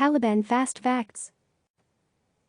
Taliban Fast Facts.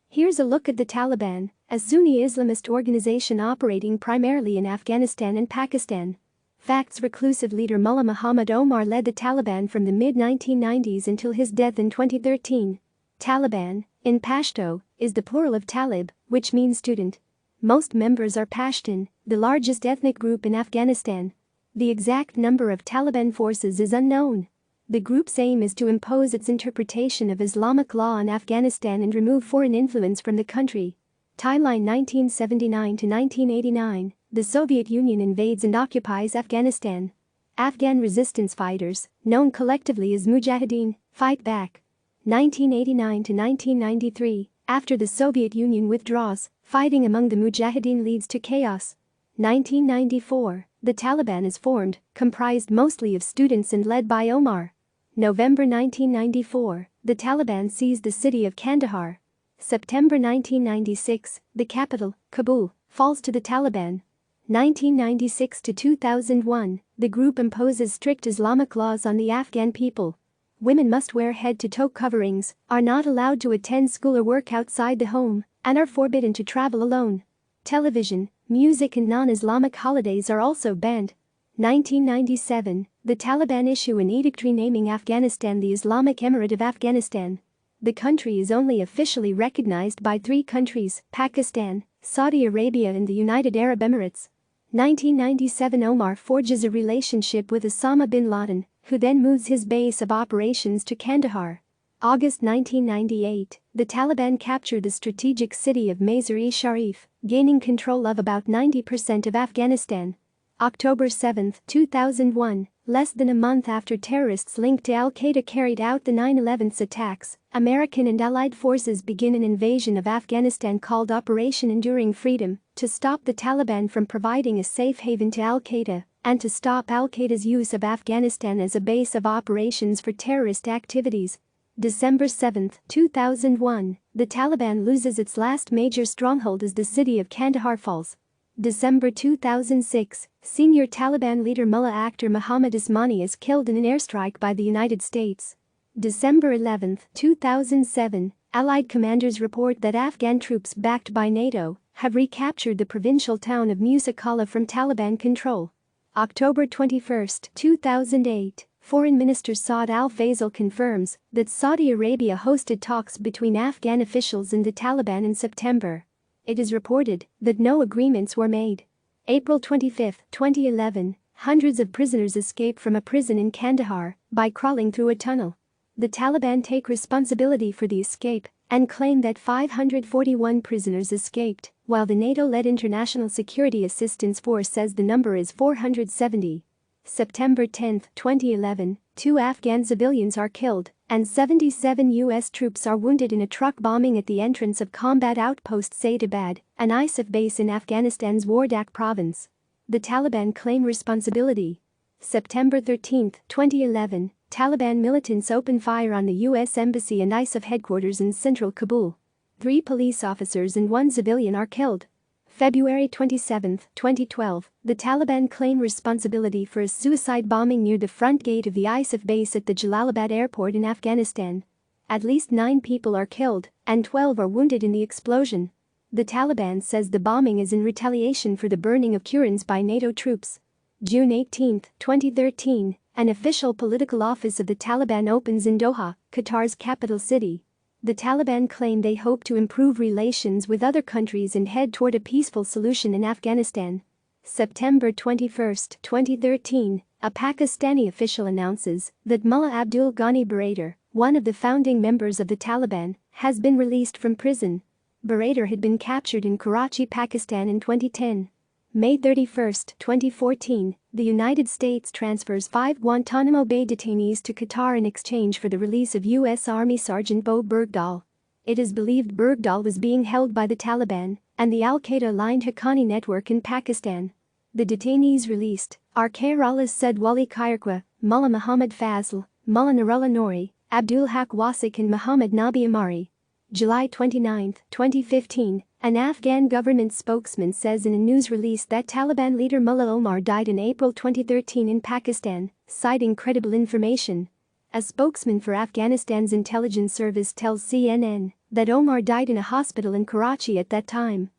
Here's a look at the Taliban, a Sunni Islamist organization operating primarily in Afghanistan and Pakistan. Facts: Reclusive leader Mullah Mohammed Omar led the Taliban from the mid-1990s until his death in 2013. Taliban, in Pashto, is the plural of Talib, which means student. Most members are Pashtun, the largest ethnic group in Afghanistan. The exact number of Taliban forces is unknown. The group's aim is to impose its interpretation of Islamic law on Afghanistan and remove foreign influence from the country. Timeline: 1979 to 1989, the Soviet Union invades and occupies Afghanistan. Afghan resistance fighters, known collectively as mujahedeen, fight back. 1989 to 1993, after the Soviet Union withdraws, fighting among the mujahedeen leads to chaos. 1994, the Taliban is formed, comprised mostly of students and led by Omar. November 1994, the Taliban seized the city of Kandahar. September 1996, the capital, Kabul, falls to the Taliban. 1996 to 2001, the group imposes strict Islamic laws on the Afghan people. Women must wear head-to-toe coverings, are not allowed to attend school or work outside the home, and are forbidden to travel alone. Television, music and non-Islamic holidays are also banned. 1997, the Taliban issue an edict renaming Afghanistan the Islamic Emirate of Afghanistan. The country is only officially recognized by 3 countries: Pakistan, Saudi Arabia and the United Arab Emirates. 1997, Omar forges a relationship with Osama bin Laden, who then moves his base of operations to Kandahar. August 1998, the Taliban captured the strategic city of Mazar-e-Sharif, gaining control of about 90% of Afghanistan. October 7, 2001, less than a month after terrorists linked to al-Qaeda carried out the 9/11 attacks, American and Allied forces begin an invasion of Afghanistan called Operation Enduring Freedom, to stop the Taliban from providing a safe haven to al-Qaeda, and to stop al-Qaeda's use of Afghanistan as a base of operations for terrorist activities. December 7, 2001, the Taliban loses its last major stronghold as the city of Kandahar falls. December 2006, senior Taliban leader Mullah Mohammed Omar is killed in an airstrike by the United States. December 11, 2007, Allied commanders report that Afghan troops backed by NATO have recaptured the provincial town of Musa Qala from Taliban control. October 21, 2008, Foreign Minister Saud al-Faisal confirms that Saudi Arabia hosted talks between Afghan officials and the Taliban in September. It is reported that no agreements were made. April 25, 2011, hundreds of prisoners escape from a prison in Kandahar by crawling through a tunnel. The Taliban take responsibility for the escape and claim that 541 prisoners escaped, while the NATO-led International Security Assistance Force says the number is 470. September 10, 2011, 2 Afghan civilians are killed and 77 U.S. troops are wounded in a truck bombing at the entrance of combat outpost Saidabad, an ISAF base in Afghanistan's Wardak province. The Taliban claim responsibility. September 13, 2011, Taliban militants open fire on the U.S. Embassy and ISAF headquarters in central Kabul. 3 police officers and 1 civilian are killed. February 27, 2012, the Taliban claim responsibility for a suicide bombing near the front gate of the ISAF base at the Jalalabad airport in Afghanistan. At least 9 people are killed and 12 are wounded in the explosion. The Taliban says the bombing is in retaliation for the burning of Qurans by NATO troops. June 18, 2013, an official political office of the Taliban opens in Doha, Qatar's capital city. The Taliban claim they hope to improve relations with other countries and head toward a peaceful solution in Afghanistan. September 21, 2013, a Pakistani official announces that Mullah Abdul Ghani Baradar, one of the founding members of the Taliban, has been released from prison. Baradar had been captured in Karachi, Pakistan in 2010. May 31, 2014, the United States transfers 5 Guantanamo Bay detainees to Qatar in exchange for the release of U.S. Army Sergeant Bo Bergdahl. It is believed Bergdahl was being held by the Taliban and the al-Qaeda-aligned Haqqani network in Pakistan. The detainees released are Khairullah Said Wali Khairqua, Mullah Muhammad Fazl, Mullah Nurullah Noori, Abdul Haq Wasik and Muhammad Nabi Amari. July 29, 2015, an Afghan government spokesman says in a news release that Taliban leader Mullah Omar died in April 2013 in Pakistan, citing credible information. A spokesman for Afghanistan's intelligence service tells CNN that Omar died in a hospital in Karachi at that time.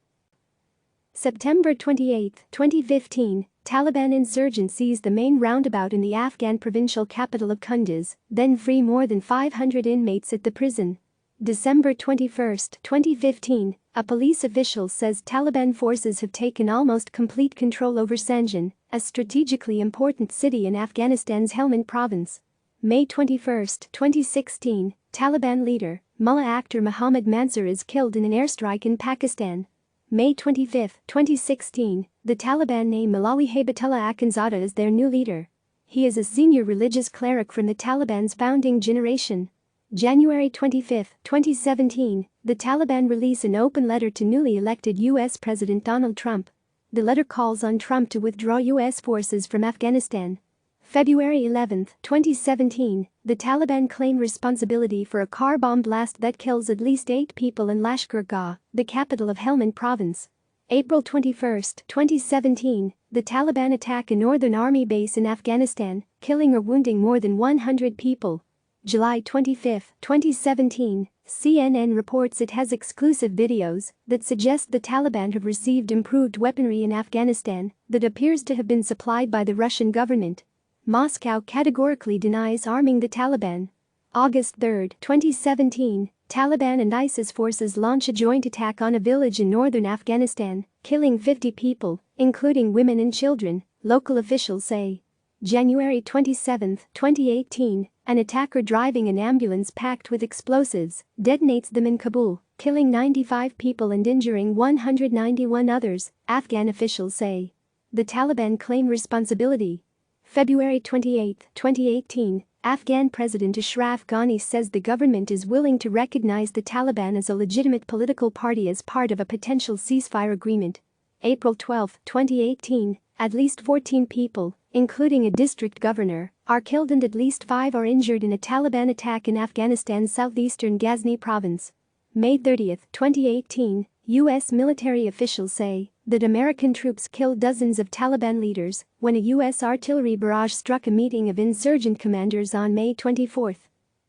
September 28, 2015, Taliban insurgents seized the main roundabout in the Afghan provincial capital of Kunduz, then free more than 500 inmates at the prison. December 21, 2015, a police official says Taliban forces have taken almost complete control over Zanjan, a strategically important city in Afghanistan's Helmand province. May 21, 2016, Taliban leader, Mullah Mohammed Omar is killed in an airstrike in Pakistan. May 25, 2016, the Taliban name Malawi Haibatullah Akhundzada as their new leader. He is a senior religious cleric from the Taliban's founding generation. January 25, 2017, the Taliban release an open letter to newly elected U.S. President Donald Trump. The letter calls on Trump to withdraw U.S. forces from Afghanistan. February 11, 2017, the Taliban claim responsibility for a car bomb blast that kills at least 8 people in Lashkar Gah, the capital of Helmand province. April 21, 2017, the Taliban attack a Northern Army base in Afghanistan, killing or wounding more than 100 people. July 25, 2017, CNN reports it has exclusive videos that suggest the Taliban have received improved weaponry in Afghanistan that appears to have been supplied by the Russian government. Moscow categorically denies arming the Taliban. August 3, 2017, Taliban and ISIS forces launch a joint attack on a village in northern Afghanistan, killing 50 people, including women and children, local officials say. January 27, 2018, an attacker driving an ambulance packed with explosives detonates them in Kabul, killing 95 people and injuring 191 others, Afghan officials say. The Taliban claim responsibility. February 28, 2018, Afghan President Ashraf Ghani says the government is willing to recognize the Taliban as a legitimate political party as part of a potential ceasefire agreement. April 12, 2018, at least 14 people, including a district governor, are killed and at least 5 are injured in a Taliban attack in Afghanistan's southeastern Ghazni province. May 30, 2018, U.S. military officials say that American troops killed dozens of Taliban leaders when a U.S. artillery barrage struck a meeting of insurgent commanders on May 24.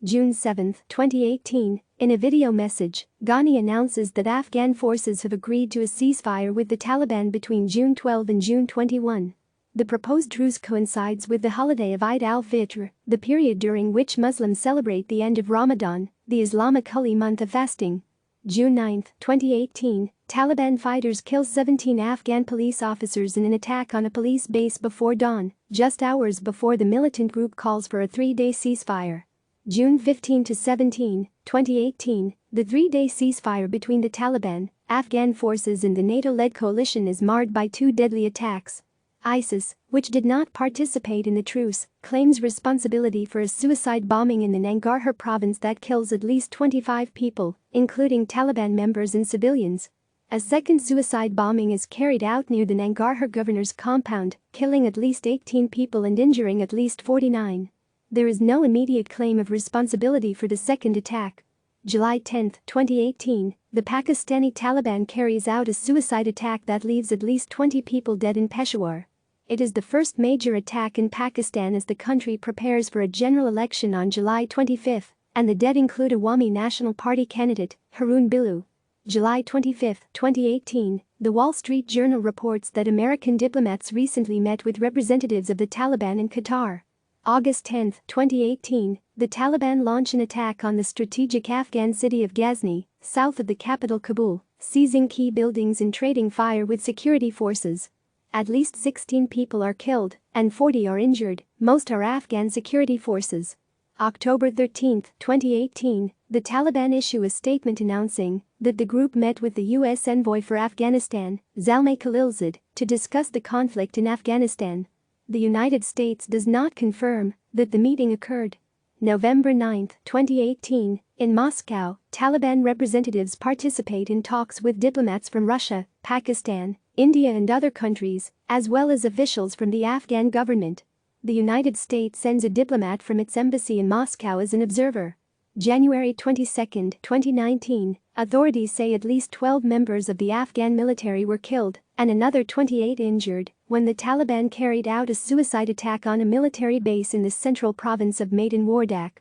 June 7, 2018, in a video message, Ghani announces that Afghan forces have agreed to a ceasefire with the Taliban between June 12 and June 21. The proposed truce coincides with the holiday of Eid al-Fitr, the period during which Muslims celebrate the end of Ramadan, the Islamic holy month of fasting. June 9, 2018, Taliban fighters kill 17 Afghan police officers in an attack on a police base before dawn, just hours before the militant group calls for a 3-day ceasefire. June 15 to 17, 2018, the 3-day ceasefire between the Taliban, Afghan forces and the NATO-led coalition is marred by 2 deadly attacks. ISIS, which did not participate in the truce, claims responsibility for a suicide bombing in the Nangarhar province that kills at least 25 people, including Taliban members and civilians. A second suicide bombing is carried out near the Nangarhar governor's compound, killing at least 18 people and injuring at least 49. There is no immediate claim of responsibility for the second attack. July 10, 2018, the Pakistani Taliban carries out a suicide attack that leaves at least 20 people dead in Peshawar. It is the first major attack in Pakistan as the country prepares for a general election on July 25, and the dead include Awami National Party candidate, Haroon Billu. July 25, 2018, The Wall Street Journal reports that American diplomats recently met with representatives of the Taliban in Qatar. August 10, 2018, the Taliban launch an attack on the strategic Afghan city of Ghazni, south of the capital Kabul, seizing key buildings and trading fire with security forces. At least 16 people are killed and 40 are injured, most are Afghan security forces. October 13, 2018, the Taliban issue a statement announcing that the group met with the U.S. envoy for Afghanistan, Zalmay Khalilzad, to discuss the conflict in Afghanistan. The United States does not confirm that the meeting occurred. November 9, 2018, in Moscow, Taliban representatives participate in talks with diplomats from Russia, Pakistan, India and other countries, as well as officials from the Afghan government. The United States sends a diplomat from its embassy in Moscow as an observer. January 22, 2019, authorities say at least 12 members of the Afghan military were killed and another 28 injured when the Taliban carried out a suicide attack on a military base in the central province of Maidan Wardak.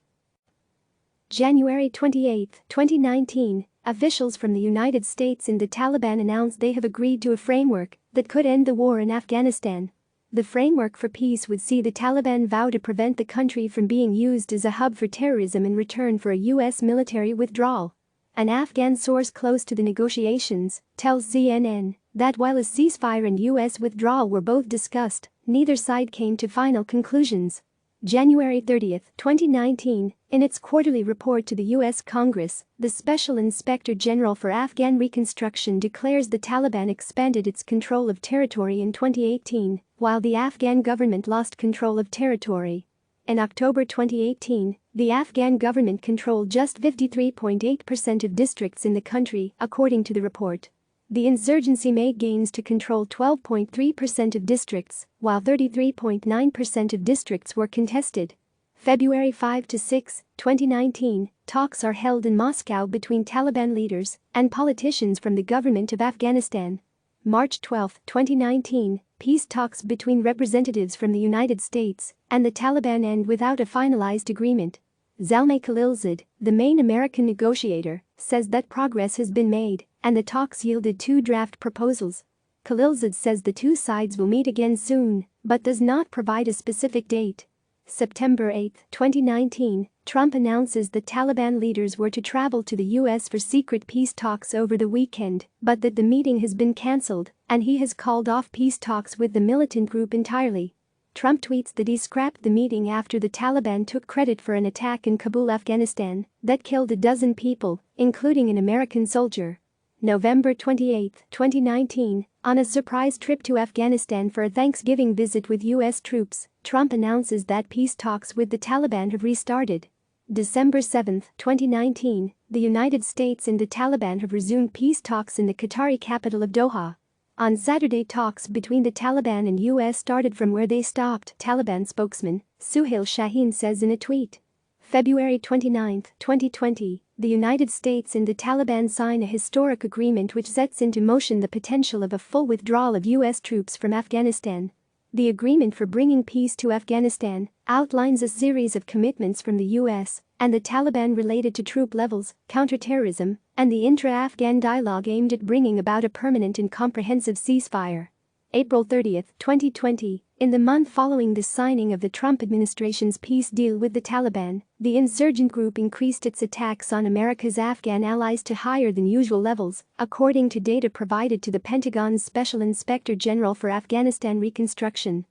January 28, 2019, officials from the United States and the Taliban announced they have agreed to a framework that could end the war in Afghanistan. The framework for peace would see the Taliban vow to prevent the country from being used as a hub for terrorism in return for a U.S. military withdrawal. An Afghan source close to the negotiations tells CNN that while a ceasefire and U.S. withdrawal were both discussed, neither side came to final conclusions. January 30, 2019, in its quarterly report to the U.S. Congress, the Special Inspector General for Afghan Reconstruction declares the Taliban expanded its control of territory in 2018, while the Afghan government lost control of territory. In October 2018, the Afghan government controlled just 53.8% of districts in the country, according to the report. The insurgency made gains to control 12.3% of districts, while 33.9% of districts were contested. February 5-6, 2019, talks are held in Moscow between Taliban leaders and politicians from the government of Afghanistan. March 12, 2019, peace talks between representatives from the United States and the Taliban end without a finalized agreement. Zalmay Khalilzad, the main American negotiator, says that progress has been made and the talks yielded 2 draft proposals. Khalilzad says the two sides will meet again soon, but does not provide a specific date. September 8, 2019, Trump announces that Taliban leaders were to travel to the U.S. for secret peace talks over the weekend, but that the meeting has been cancelled and he has called off peace talks with the militant group entirely. Trump tweets that he scrapped the meeting after the Taliban took credit for an attack in Kabul, Afghanistan, that killed a dozen people, including an American soldier. November 28, 2019, on a surprise trip to Afghanistan for a Thanksgiving visit with U.S. troops, Trump announces that peace talks with the Taliban have restarted. December 7, 2019, the United States and the Taliban have resumed peace talks in the Qatari capital of Doha. On Saturday, talks between the Taliban and U.S. started from where they stopped, Taliban spokesman Suhail Shaheen says in a tweet. February 29, 2020, the United States and the Taliban sign a historic agreement which sets into motion the potential of a full withdrawal of U.S. troops from Afghanistan. The agreement for bringing peace to Afghanistan outlines a series of commitments from the U.S. and the Taliban related to troop levels, counterterrorism, and the intra-Afghan dialogue aimed at bringing about a permanent and comprehensive ceasefire. April 30, 2020, in the month following the signing of the Trump administration's peace deal with the Taliban, the insurgent group increased its attacks on America's Afghan allies to higher than usual levels, according to data provided to the Pentagon's Special Inspector General for Afghanistan Reconstruction.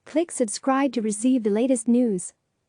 Click subscribe to receive the latest news.